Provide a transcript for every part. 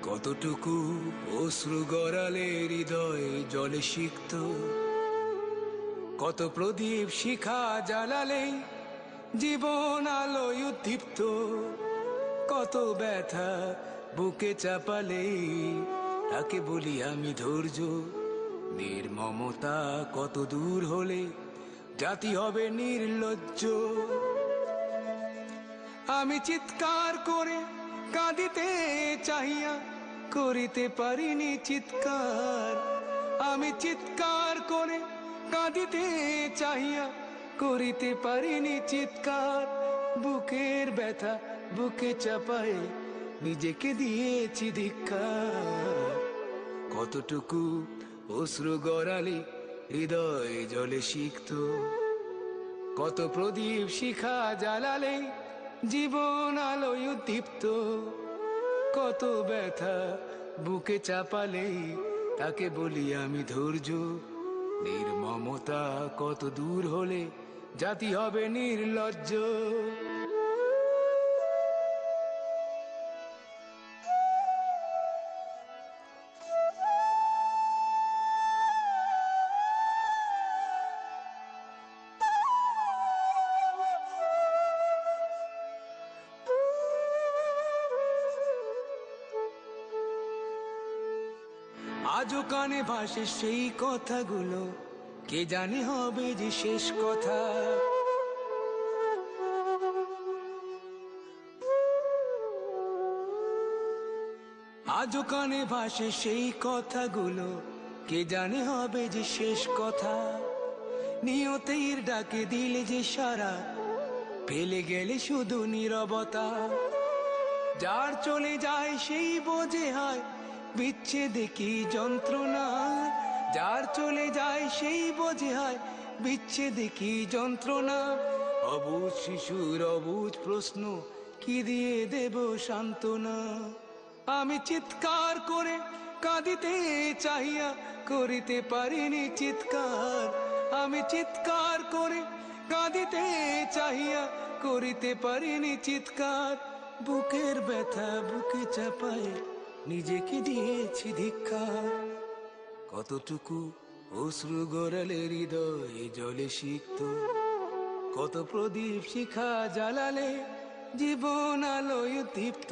কতটুকু অশ্রু গড়ালে হৃদয়ে জলে সিক্ত, কত প্রদীপ শিখা জ্বালালে জীবন আলোয় উদ্দীপ্ত, কত ব্যথা বুকে চাপালে তাকে বলি আমি ধৈর্য। নির্মমতা কত দূর হলে জাতি হবে নির্লজ্জ। আমি চিৎকার করে কাঁদিতে চাহিয়া করিতে পারিনি চিৎকার। আমি চিৎকার করে কাঁদিতে চাহিয়া করিতে পারিনি চিৎকার। বুকের ব্যথা বুকে চাপায়ে নিজেকে দিয়েছি ধিক্কার। কতটুকু অশ্রু গড়ালে হৃদয় জলে সিক্ত, কত প্রদীপ শিখা জ্বালালে জীবন আলোয় উদ্দীপ্ত, কত ব্যথা বুকে চাপালে তাকে বলি আমি ধৈর্য। নির্মমতা কত দূর হলে জাতি হবে নির্লজ্জ। আজও কানে ভাসে সেই কথাগুলো, কে জানে হবে যে শেষ কথা। আজও কানে ভাসে সেই কথাগুলো, কে জানে হবে যে শেষ কথা। নিয়তির ডাকে দিলে যে সারা, ফেলে গেলে শুধু নীরবতা। যার চলে যায় সেই বোঝে হয় বিচ্ছেদে কি যন্ত্রণা। যার চলে যায় সেই বোঝে হয় বিচ্ছেদে কি যন্ত্রণা। অবুঝ শিশুর অবুঝ প্রশ্ন, কি দিয়ে দেব সান্ত্বনা। আমি চিৎকার করে কাঁদিতে চাহিয়া করিতে পারিনি চিৎকার। আমি চিৎকার করে কাঁদিতে চাহিয়া করিতে পারিনি চিৎকার। বুকের ব্যথা বুকে চাপায় নিজেকে দিয়েছি ধিক্কার। কতটুকু অশ্রু গড়ালে হৃদয়ে জলে সিক্ত, কত প্রদীপ শিখা জ্বালালে জীবন আলোয় উদ্দীপ্ত,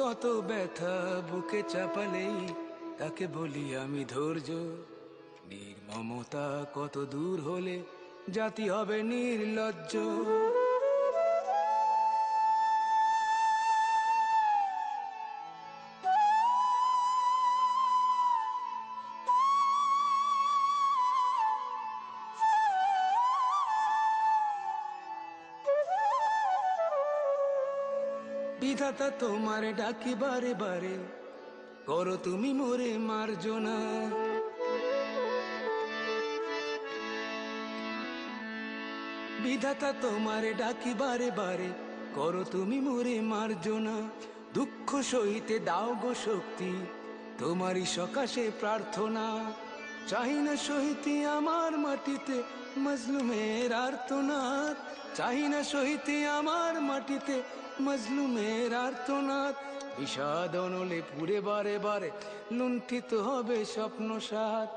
কত ব্যথা বুকে চাপালে তাকে বলি আমি ধৈর্য। নির্মমতা কত দূর হলে জাতি হবে নির্লজ্জ। বিধাতা তোমার ডাকি বারে বারে, করো তুমি মোরে মার্জনা। বিধাতা তোমার ডাকি বারে বারে, করো তুমি মোরে মার্জনা। দুঃখ সহিতে দাও গো শক্তি, তোমারই সকাশে প্রার্থনা। চাহি না সহিতে আমার মাটিতে মজলুমের আর্তনাদ। চাহি না সহিতে আমার মাটিতে মজলুমের আর্তনাদ। বিষাদ অনলে পুরে বারে বারে লুণ্ঠিত হবে স্বপ্ন সাথ।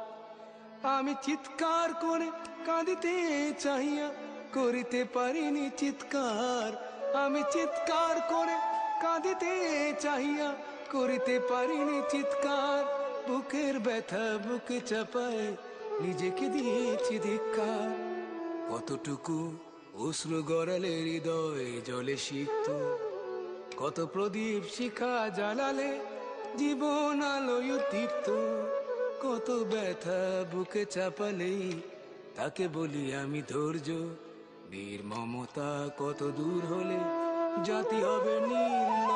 আমি চিৎকার করে কাঁদিতে চাহিয়া করিতে পারিনি চিৎকার। আমি চিৎকার করে কাঁদিতে চাহিয়া করিতে পারিনি চিৎকার। বুকের ব্যথা বুকে চাপায় নিজেকে দিয়েছি ধিক্কার। কতটুকু অশ্রু গড়ালে হৃদয়ে জলে সিক্ত, কত প্রদীপ শিখা জ্বালালে জীবন আলোয় উদ্দীপ্ত, কত ব্যথা বুকে চাপালে তাকে বলি আমি ধৈর্য। নির্মমতা কত দূর হলে জাতি হবে নির্লজ্জ।